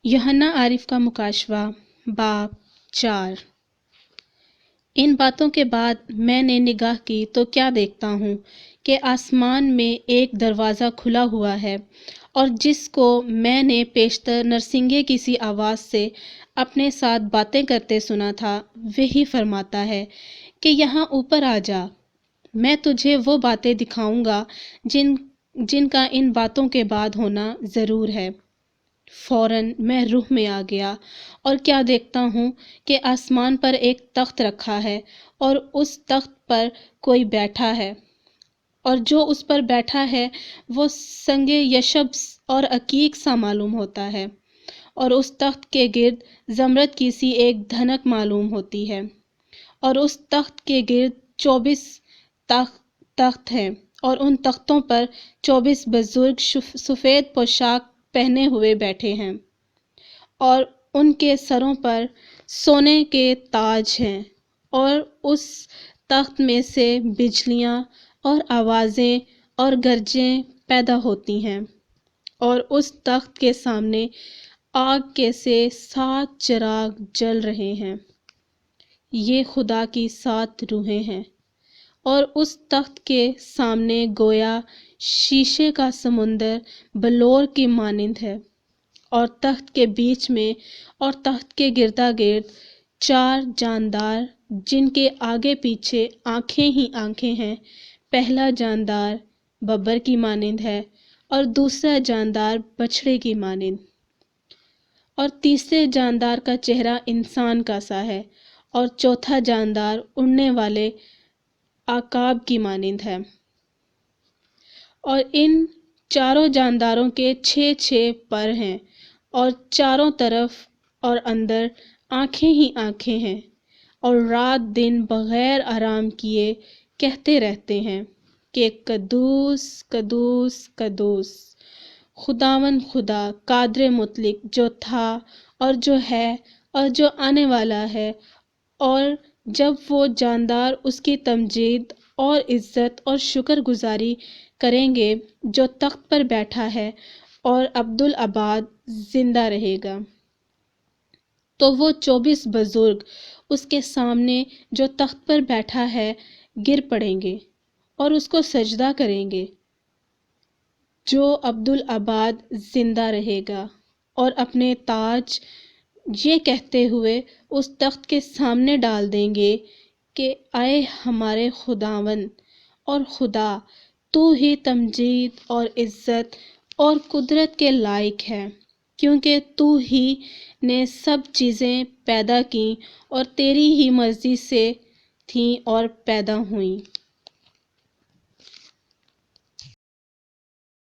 यूहन्ना आरिफ का मुकाशवा बाब 4। इन बातों के बाद मैंने निगाह की तो क्या देखता हूँ कि आसमान में एक दरवाज़ा खुला हुआ है, और जिसको मैंने पेशतर नरसिंगे की सी आवाज़ से अपने साथ बातें करते सुना था, वही फरमाता है कि यहाँ ऊपर आ जा, मैं तुझे वो बातें दिखाऊंगा जिनका इन बातों के बाद होना ज़रूर है। फ़ौरन मैं रूह में आ गया, और क्या देखता हूँ कि आसमान पर एक तख्त रखा है, और उस तख्त पर कोई बैठा है, और जो उस पर बैठा है वो संगे यशब और अकीक सा मालूम होता है, और उस तख्त के गिर्द जमरद की सी एक धनक मालूम होती है, और उस तख्त के गिर्द 24 तख्त हैं, और उन तख्तों पर 24 बुजुर्ग सफ़ेद पोशाक पहने हुए बैठे हैं, और उनके सरों पर सोने के ताज हैं। और उस तख्त में से बिजलियां और आवाज़ें और गरजें पैदा होती हैं, और उस तख्त के सामने आग के से 7 चिराग जल रहे हैं। ये खुदा की 7 रूहें हैं, और उस तख्त के सामने गोया शीशे का समुंदर बलौर की मानिंद है, और तख्त के बीच में और तख्त के गिरदा गिर्द 4 जानदार, जिनके आगे पीछे आंखें ही आंखें हैं। पहला जानदार बब्बर की मानिंद है, और दूसरा जानदार बछड़े की मानिंद, और तीसरे जानदार का चेहरा इंसान का सा है, और चौथा जानदार उड़ने वाले आकाब की मानिंद है। और इन चारों जानदारों के 6 पर हैं, और चारों तरफ और अंदर आंखें ही आंखें हैं, और रात दिन बगैर आराम किए कहते रहते हैं कि कदूस कदूस कदूस खुदावंद खुदा कादर मुतलिक, जो था और जो है और जो आने वाला है। और जब वो जानदार उसकी तमजीद और इज़्ज़त और शुक्रगुजारी करेंगे जो तख्त पर बैठा है, और अब्दुल अबाद जिंदा रहेगा, तो वो 24 बुजुर्ग उसके सामने जो तख्त पर बैठा है गिर पड़ेंगे और उसको सजदा करेंगे। जो अब्दुल अबाद जिंदा रहेगा, और अपने ताज ये कहते हुए उस तख्त के सामने डाल देंगे कि आए हमारे खुदावन और खुदा, तू ही तमजीद और इज़्ज़त और कुदरत के लायक है, क्योंकि तू ही ने सब चीज़ें पैदा की और तेरी ही मर्ज़ी से थीं और पैदा हुईं।